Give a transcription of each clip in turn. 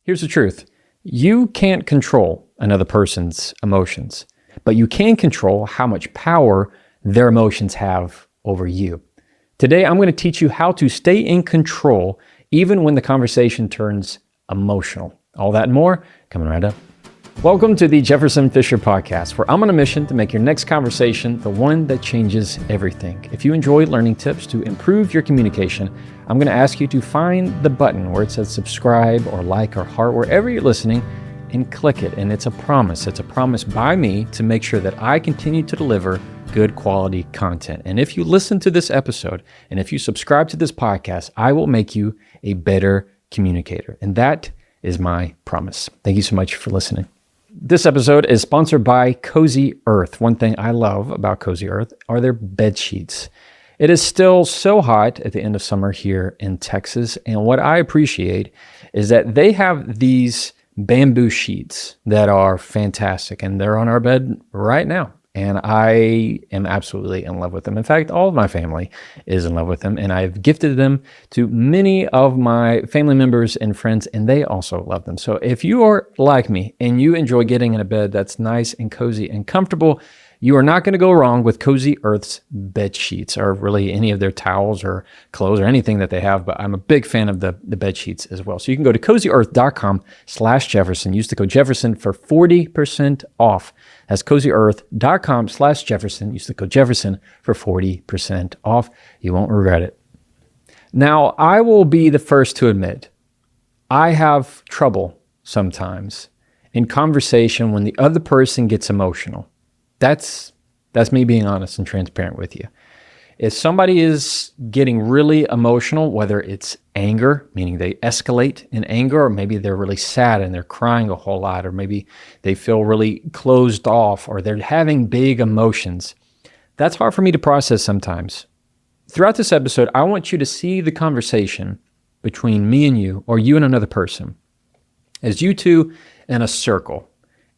Here's the truth. You can't control another person's emotions, but you can control how much power their emotions have over you. Today, I'm going to teach you how to stay in control even when the conversation turns emotional. All that and more coming right up. Welcome to the Jefferson Fisher Podcast, where I'm on a mission to make your next conversation the one that changes everything. If you enjoy learning tips to improve your communication, I'm going to ask you to find the button where it says subscribe or like or heart, wherever you're listening, and click it. And it's a promise. It's a promise by me to make sure that I continue to deliver good quality content. And if you listen to this episode and if you subscribe to this podcast, I will make you a better communicator. And that is my promise. Thank you so much for listening. This episode is sponsored by Cozy Earth. One thing I love about Cozy Earth are their bed sheets. It is still so hot at the end of summer here in Texas, and what I appreciate is that they have these bamboo sheets that are fantastic, and they're on our bed right now. And I am absolutely in love with them. In fact, all of my family is in love with them, and I've gifted them to many of my family members and friends, and they also love them. So if you are like me and you enjoy getting in a bed that's nice and cozy and comfortable, you are not going to go wrong with Cozy Earth's bed sheets, or really any of their towels or clothes or anything that they have. But I'm a big fan of the bed sheets as well. So you can go to cozyearth.com/Jefferson. Use the code Jefferson for 40% off. That's cozyearth.com/Jefferson. Use the code Jefferson for 40% off. You won't regret it. Now, I will be the first to admit, I have trouble sometimes in conversation when the other person gets emotional. That's me being honest and transparent with you. If somebody is getting really emotional, whether it's anger, meaning they escalate in anger, or maybe they're really sad and they're crying a whole lot, or maybe they feel really closed off, or they're having big emotions, that's hard for me to process sometimes. Throughout this episode, I want you to see the conversation between me and you, or you and another person, as you two in a circle,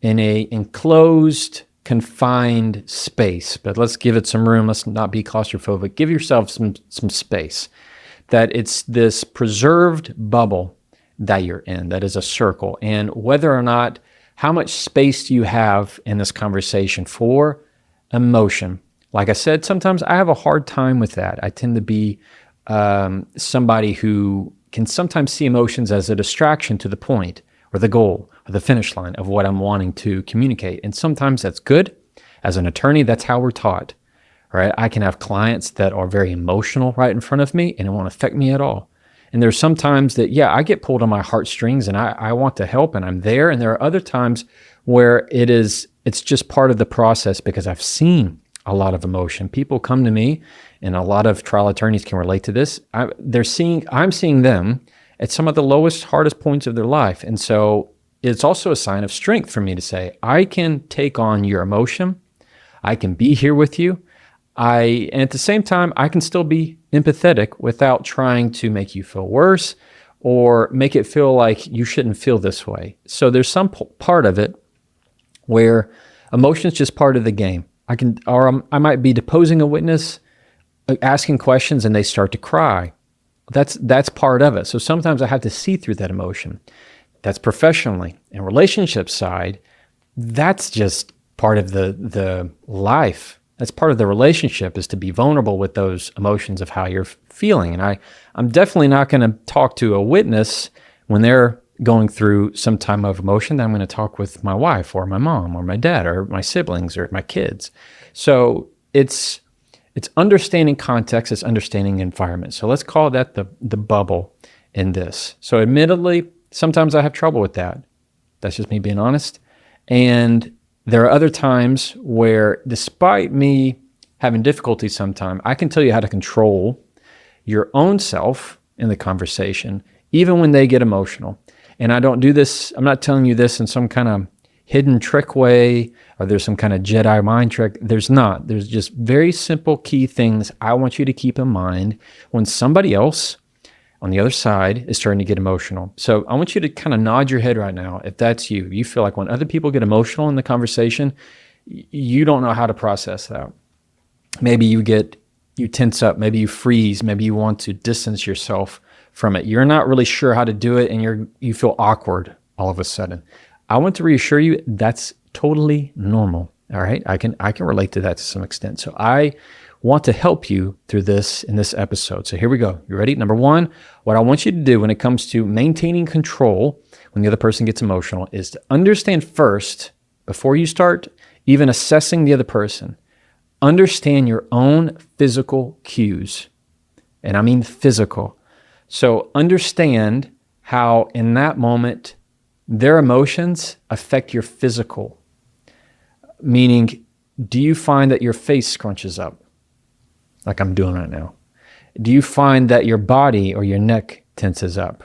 in a enclosed, confined space, but let's give it some room. Let's not be claustrophobic. Give yourself some space. That it's this preserved bubble that you're in, that is a circle. And whether or not, how much space do you have in this conversation for emotion? Like I said, sometimes I have a hard time with that. I tend to be somebody who can sometimes see emotions as a distraction to the point, or the goal, or the finish line of what I'm wanting to communicate. And sometimes that's good. As an attorney, that's how we're taught, right? I can have clients that are very emotional right in front of me, and it won't affect me at all. And there's some times that, I get pulled on my heartstrings, and I want to help, and I'm there. And there are other times where it's just part of the process, because I've seen a lot of emotion. People come to me, and a lot of trial attorneys can relate to this. I'm seeing them at some of the lowest, hardest points of their life. And so it's also a sign of strength for me to say, I can take on your emotion. I can be here with you. And at the same time, I can still be empathetic without trying to make you feel worse or make it feel like you shouldn't feel this way. So there's some part of it where emotion is just part of the game. I might be deposing a witness, asking questions, and they start to cry. That's part of it. So sometimes I have to see through that emotion. That's professionally. And relationship side, that's just part of the life. That's part of the relationship, is to be vulnerable with those emotions of how you're feeling. And I'm definitely not going to talk to a witness when they're going through some time of emotion. I'm going to talk with my wife or my mom or my dad or my siblings or my kids. So it's understanding context, it's understanding environment. So let's call that the bubble in this. So admittedly, sometimes I have trouble with that. That's just me being honest. And there are other times where, despite me having difficulty sometimes, I can tell you how to control your own self in the conversation, even when they get emotional. And I don't do this, I'm not telling you this in some kind of hidden trick way, or there's some kind of Jedi mind trick. There's not. There's just very simple key things I want you to keep in mind when somebody else on the other side is starting to get emotional. So I want you to kind of nod your head right now. If that's you, you feel like when other people get emotional in the conversation, you don't know how to process that. Maybe you tense up, maybe you freeze, maybe you want to distance yourself from it. You're not really sure how to do it, and you feel awkward all of a sudden. I want to reassure you that's totally normal. All right. I can relate to that to some extent. So I want to help you through this in this episode. So here we go. You ready? Number one, what I want you to do when it comes to maintaining control when the other person gets emotional is to understand first, before you start even assessing the other person, understand your own physical cues. And I mean physical. So understand how in that moment, their emotions affect your physical. Meaning, do you find that your face scrunches up? Like I'm doing right now. Do you find that your body or your neck tenses up?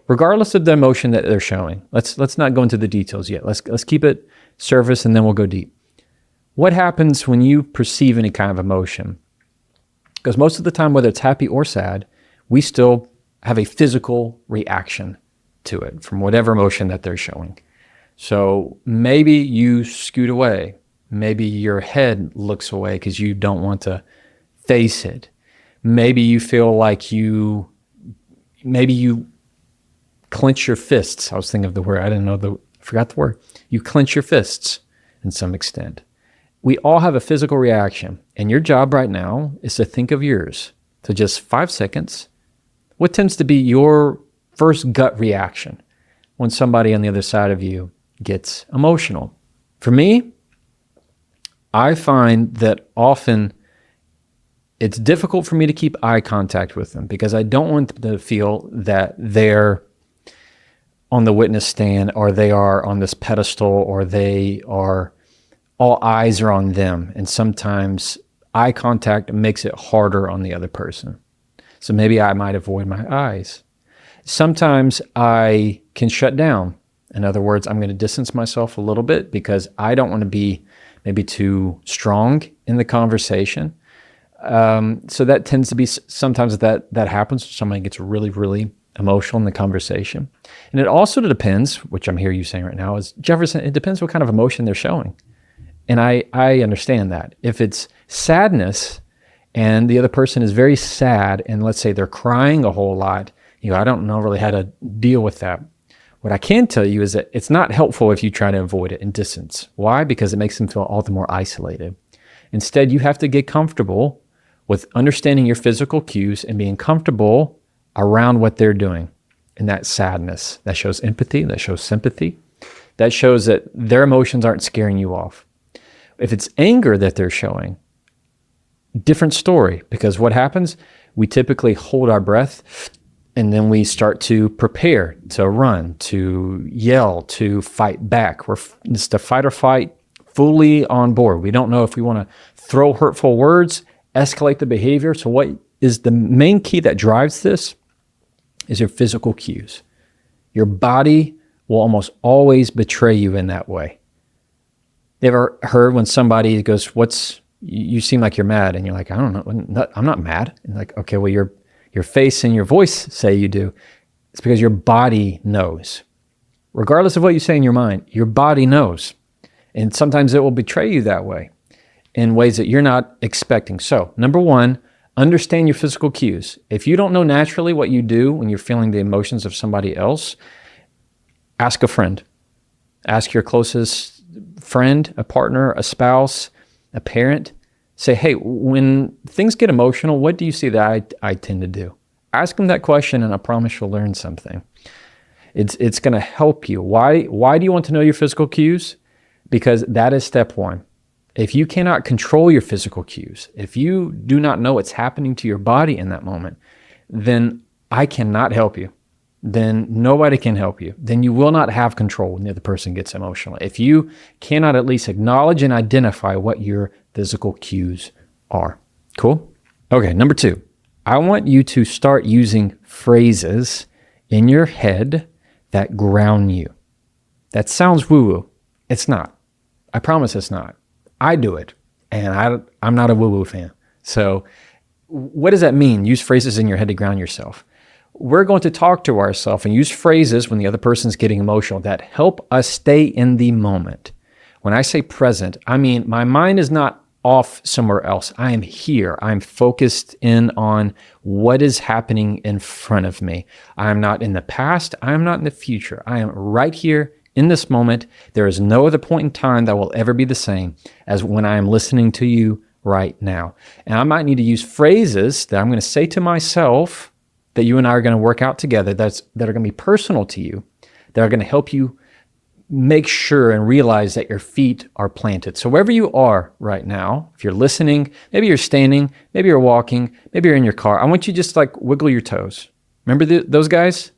Regardless of the emotion that they're showing. Let's not go into the details yet. Let's keep it surface and then we'll go deep. What happens when you perceive any kind of emotion? Because most of the time, whether it's happy or sad, we still have a physical reaction to it from whatever emotion that they're showing. So maybe you scoot away. Maybe your head looks away because you don't want to face it. Maybe you feel like maybe you clench your fists. I was thinking of the word. I forgot the word. You clench your fists in some extent. We all have a physical reaction, and your job right now is to think of yours. So just 5 seconds. What tends to be your first gut reaction when somebody on the other side of you gets emotional? For me, I find that often it's difficult for me to keep eye contact with them because I don't want them to feel that they're on the witness stand or they are on this pedestal or all eyes are on them. And sometimes eye contact makes it harder on the other person. So maybe I might avoid my eyes. Sometimes I can shut down. In other words, I'm going to distance myself a little bit because I don't want to be maybe too strong in the conversation. So that tends to be sometimes that happens. Somebody gets really, really emotional in the conversation. And it also depends, which I'm hearing you saying right now, is Jefferson, it depends what kind of emotion they're showing. And I understand that. If it's sadness and the other person is very sad and let's say they're crying a whole lot, I don't know really how to deal with that. What I can tell you is that it's not helpful if you try to avoid it and distance. Why? Because it makes them feel all the more isolated. Instead, you have to get comfortable with understanding your physical cues and being comfortable around what they're doing in that sadness. That shows empathy, that shows sympathy, that shows that their emotions aren't scaring you off. If it's anger that they're showing, different story, because what happens? We typically hold our breath and then we start to prepare to run, to yell, to fight back. It's the fight or flight, fully on board. We don't know if we want to throw hurtful words, escalate the behavior. So what is the main key that drives this is your physical cues. Your body will almost always betray you in that way. You ever heard when somebody goes, you seem like you're mad, and you're like, I don't know, I'm not mad. And like, okay, well, your face and your voice say you do. It's because your body knows. Regardless of what you say in your mind, your body knows. And sometimes it will betray you that way in ways that you're not expecting. So, number one, understand your physical cues. If you don't know naturally what you do when you're feeling the emotions of somebody else, ask a friend. Ask your closest friend, a partner, a spouse, a parent. Say, hey, when things get emotional, what do you see that I tend to do? Ask them that question, and I promise you'll learn something. It's going to help you. Why do you want to know your physical cues? Because that is step one. If you cannot control your physical cues, if you do not know what's happening to your body in that moment, then I cannot help you. Then nobody can help you. Then you will not have control when the other person gets emotional. If you cannot at least acknowledge and identify what your physical cues are. Cool? Okay, number two, I want you to start using phrases in your head that ground you. That sounds woo-woo. It's not. I promise it's not. I do it, and I'm not a woo-woo fan. So what does that mean? Use phrases in your head to ground yourself. We're going to talk to ourselves and use phrases when the other person's getting emotional that help us stay in the moment. When I say present, I mean my mind is not off somewhere else. I am here. I'm focused in on what is happening in front of me. I am not in the past. I am not in the future. I am right here in this moment. There is no other point in time that will ever be the same as when I am listening to you right now. And I might need to use phrases that I'm going to say to myself that you and I are going to work out together that are going to be personal to you, that are going to help you make sure and realize that your feet are planted. So wherever you are right now, if you're listening, maybe you're standing, maybe you're walking, maybe you're in your car, I want you to just like wiggle your toes. Remember those guys?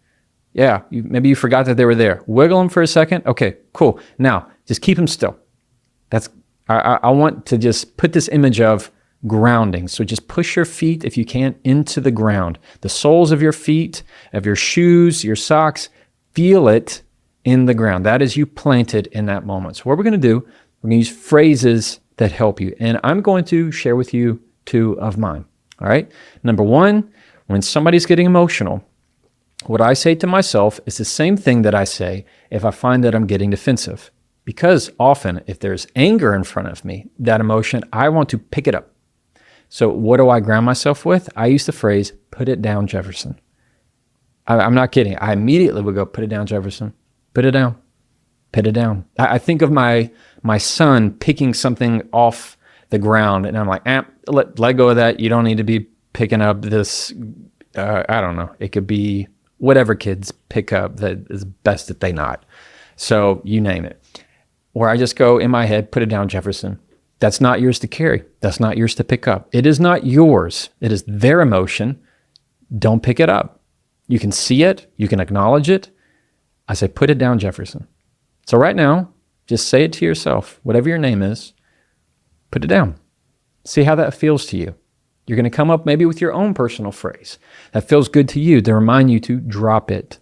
Yeah, maybe you forgot that they were there. Wiggle them for a second. Okay, cool. Now, just keep them still. I want to just put this image of grounding. So just push your feet, if you can, into the ground. The soles of your feet, of your shoes, your socks, feel it in the ground. That is you planted in that moment. So what we're going to do, we're going to use phrases that help you. And I'm going to share with you 2 of mine. All right. Number 1, when somebody's getting emotional, what I say to myself is the same thing that I say if I find that I'm getting defensive. Because often if there's anger in front of me, that emotion, I want to pick it up. So what do I ground myself with? I use the phrase, put it down, Jefferson. I'm not kidding. I immediately would go, put it down, Jefferson. Put it down. Put it down. I think of my son picking something off the ground, and I'm like, let go of that. You don't need to be picking up this, I don't know. It could be whatever kids pick up that is best that they not. So you name it. Or I just go in my head, put it down, Jefferson. That's not yours to carry. That's not yours to pick up. It is not yours. It is their emotion. Don't pick it up. You can see it. You can acknowledge it. I say, put it down, Jefferson. So right now, just say it to yourself, whatever your name is, put it down. See how that feels to you. You're going to come up maybe with your own personal phrase that feels good to you to remind you to drop it.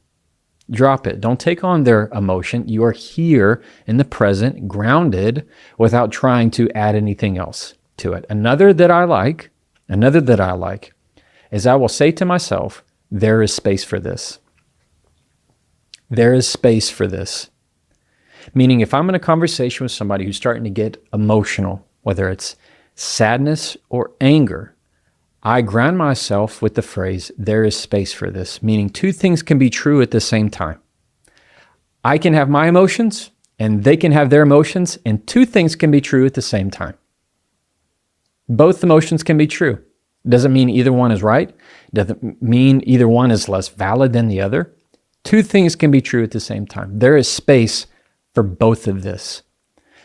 Drop it. Don't take on their emotion. You are here in the present, grounded, without trying to add anything else to it. Another that I like is I will say to myself, there is space for this. There is space for this. Meaning if I'm in a conversation with somebody who's starting to get emotional, whether it's sadness or anger, I ground myself with the phrase, there is space for this. Meaning 2 things can be true at the same time. I can have my emotions and they can have their emotions, and 2 things can be true at the same time. Both emotions can be true. Doesn't mean either one is right. Doesn't mean either one is less valid than the other. 2 things can be true at the same time. There is space for both of this.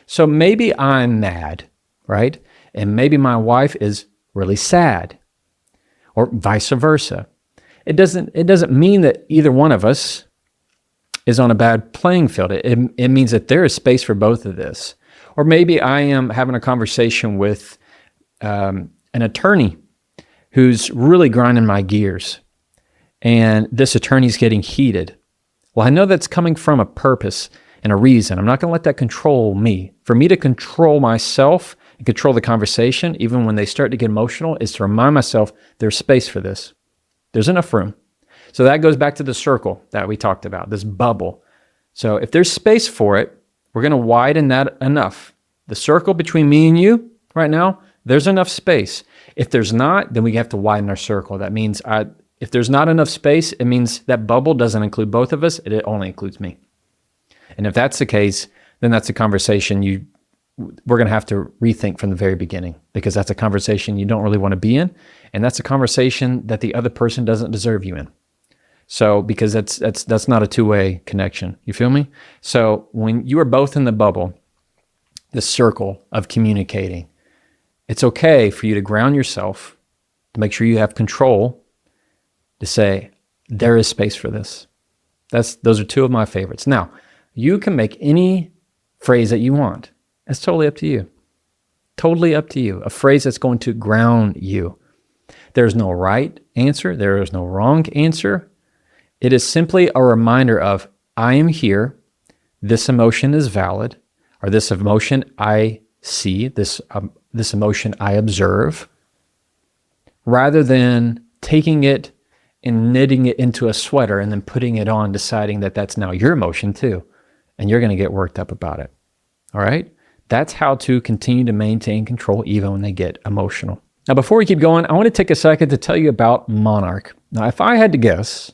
So maybe I'm mad, right? And maybe my wife is really sad, or vice versa. It doesn't mean that either one of us is on a bad playing field. It means that there is space for both of this. Or maybe I am having a conversation with an attorney who's really grinding my gears, and this attorney's getting heated. Well, I know that's coming from a purpose and a reason. I'm not going to let that control me. For me to control myself and control the conversation, even when they start to get emotional, is to remind myself there's space for this. There's enough room. So that goes back to the circle that we talked about, this bubble. So if there's space for it, we're going to widen that enough. The circle between me and you right now, there's enough space. If there's not, then we have to widen our circle. That means if there's not enough space, it means that bubble doesn't include both of us. It only includes me. And if that's the case, then that's a conversation we're going to have to rethink from the very beginning, because that's a conversation you don't really want to be in. And that's a conversation that the other person doesn't deserve you in. So, because that's not a 2-way connection. You feel me? So when you are both in the bubble, the circle of communicating, it's okay for you to ground yourself, to make sure you have control, to say, there is space for this. Those are 2 of my favorites. Now, you can make any phrase that you want. It's totally up to you. Totally up to you. A phrase that's going to ground you. There's no right answer. There is no wrong answer. It is simply a reminder of, I am here. This emotion is valid, or this emotion I see, this emotion I observe, rather than taking it and knitting it into a sweater and then putting it on, deciding that that's now your emotion too, and you're going to get worked up about it. All right? That's how to continue to maintain control even when they get emotional. Now, before we keep going, I want to take a second to tell you about Monarch. Now, if I had to guess,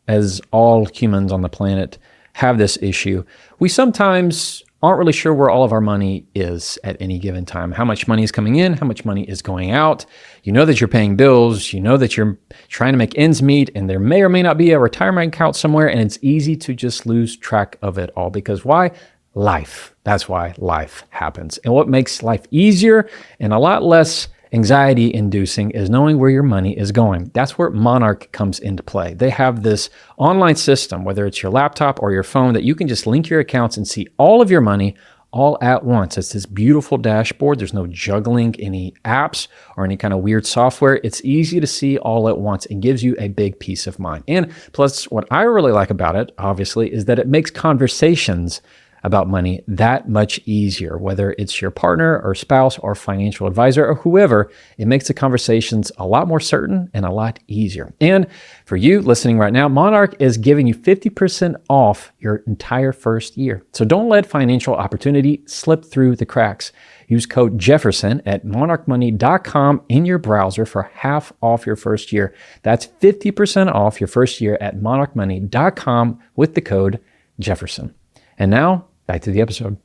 as all humans on the planet have this issue, we sometimes aren't really sure where all of our money is at any given time. How much money is coming in, how much money is going out. You know that you're paying bills, you know that you're trying to make ends meet, and there may or may not be a retirement account somewhere, and it's easy to just lose track of it all. Because why? Life. That's why life happens. And what makes life easier and a lot less anxiety inducing is knowing where your money is going. That's where Monarch comes into play. They have this online system, whether it's your laptop or your phone, that you can just link your accounts and see all of your money all at once. It's this beautiful dashboard. There's no juggling any apps or any kind of weird software. It's easy to see all at once and gives you a big peace of mind. And plus, what I really like about it, obviously, is that it makes conversations about money that much easier, whether it's your partner or spouse or financial advisor or whoever. It makes the conversations a lot more certain and a lot easier. And for you listening right now, Monarch is giving you 50% off your entire first year. So don't let financial opportunity slip through the cracks. Use code Jefferson at monarchmoney.com in your browser for half off your first year. That's 50% off your first year at monarchmoney.com with the code Jefferson. And now, back to the episode.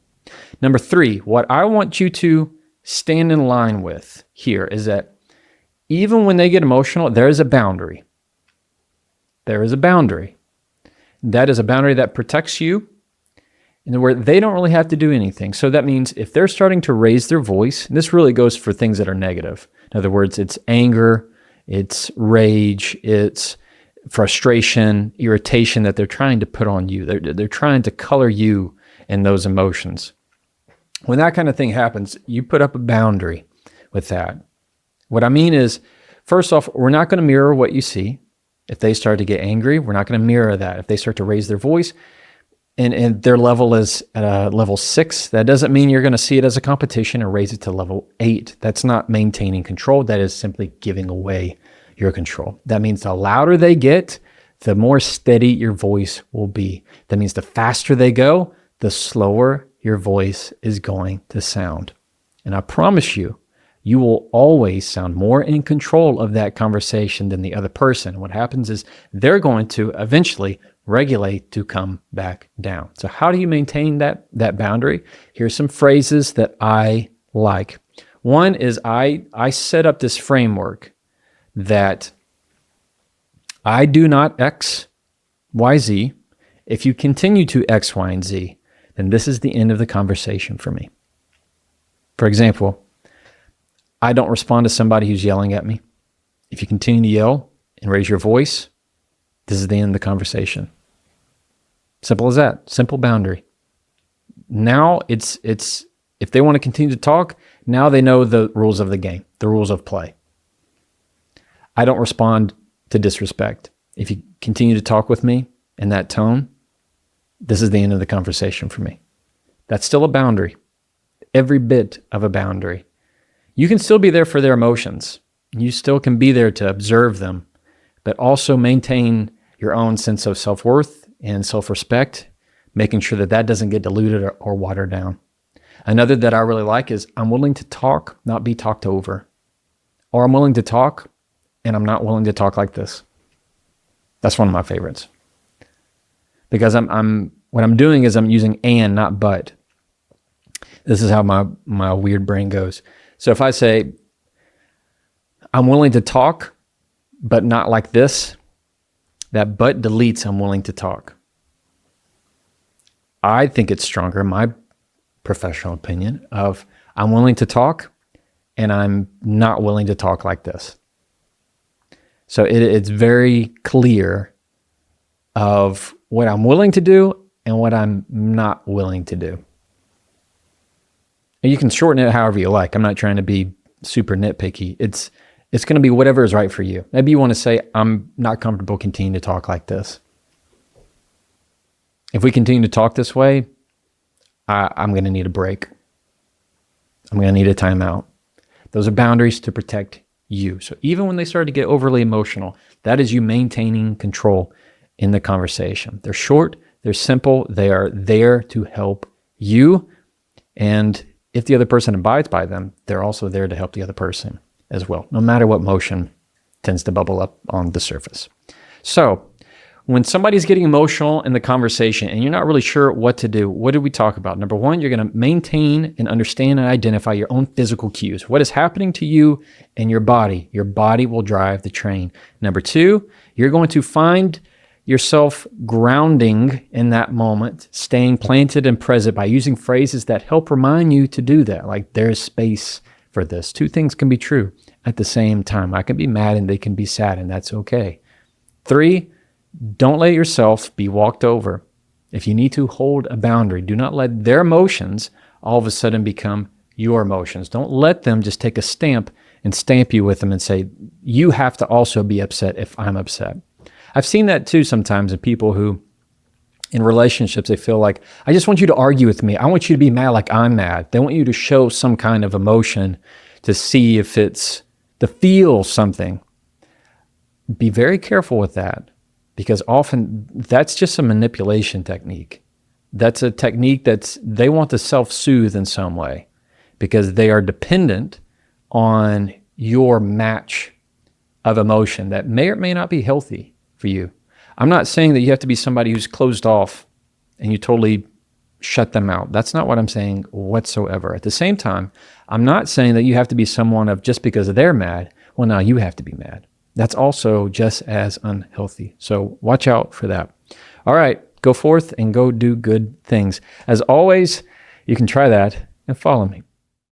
Number 3, what I want you to stand in line with here is that even when they get emotional, there is a boundary. There is a boundary. That is a boundary that protects you and where they don't really have to do anything. So that means if they're starting to raise their voice, and this really goes for things that are negative. In other words, it's anger, it's rage, it's frustration, irritation that they're trying to put on you. They're trying to color you in those emotions. When that kind of thing happens, you put up a boundary with that. What I mean is, first off, we're not going to mirror what you see. If they start to get angry, we're not going to mirror that. If they start to raise their voice and their level is at a level 6, that doesn't mean you're going to see it as a competition and raise it to level 8. That's not maintaining control. That is simply giving away your control. That means the louder they get, the more steady your voice will be. That means the faster they go, the slower your voice is going to sound. And I promise you, you will always sound more in control of that conversation than the other person. What happens is they're going to eventually regulate to come back down. So how do you maintain that boundary? Here's some phrases that I like. One is I set up this framework that I do not X, Y, Z. If you continue to X, Y, and Z, then this is the end of the conversation for me. For example, I don't respond to somebody who's yelling at me. If you continue to yell and raise your voice, this is the end of the conversation. Simple as that. Simple boundary. Now it's if they want to continue to talk, now they know the rules of the game, the rules of play. I don't respond to disrespect. If you continue to talk with me in that tone, this is the end of the conversation for me. That's still a boundary. Every bit of a boundary. You can still be there for their emotions. You still can be there to observe them, but also maintain your own sense of self-worth and self-respect, making sure that that doesn't get diluted or watered down. Another that I really like is I'm willing to talk, not be talked over. Or I'm willing to talk, and I'm not willing to talk like this. That's one of my favorites. Because what I'm doing is I'm using and, not but. This is how my weird brain goes. So if I say, I'm willing to talk, but not like this, that but deletes I'm willing to talk. I think it's stronger, my professional opinion, of I'm willing to talk, and I'm not willing to talk like this. So it's very clear of what I'm willing to do and what I'm not willing to do. And you can shorten it however you like. I'm not trying to be super nitpicky. It's going to be whatever is right for you. Maybe you want to say, I'm not comfortable continuing to talk like this. If we continue to talk this way, I'm going to need a break. I'm going to need a timeout. Those are boundaries to protect you. So even when they start to get overly emotional, that is you maintaining control in the conversation. They're short, they're simple, they are there to help you. And if the other person abides by them, they're also there to help the other person as well, no matter what emotion tends to bubble up on the surface. So when somebody's getting emotional in the conversation and you're not really sure what to do, what did we talk about? Number one, you're going to maintain and understand and identify your own physical cues. What is happening to you and your body? Your body will drive the train. Number two, you're going to find yourself grounding in that moment, staying planted and present by using phrases that help remind you to do that. Like, there's space for this. Two things can be true at the same time. I can be mad and they can be sad, and that's okay. Three, don't let yourself be walked over. If you need to, hold a boundary. Do not let their emotions all of a sudden become your emotions. Don't let them just take a stamp and stamp you with them and say, you have to also be upset if I'm upset. I've seen that too sometimes in people who, in relationships, they feel like, I just want you to argue with me. I want you to be mad like I'm mad. They want you to show some kind of emotion to see if it's, to feel something. Be very careful with that, because often that's just a manipulation technique. That's a technique they want to self-soothe in some way because they are dependent on your match of emotion that may or may not be healthy for you. I'm not saying that you have to be somebody who's closed off and you totally shut them out. That's not what I'm saying whatsoever. At the same time, I'm not saying that you have to be someone of just because they're mad, well, now you have to be mad. That's also just as unhealthy. So watch out for that. All right, go forth and go do good things. As always, you can try that and follow me.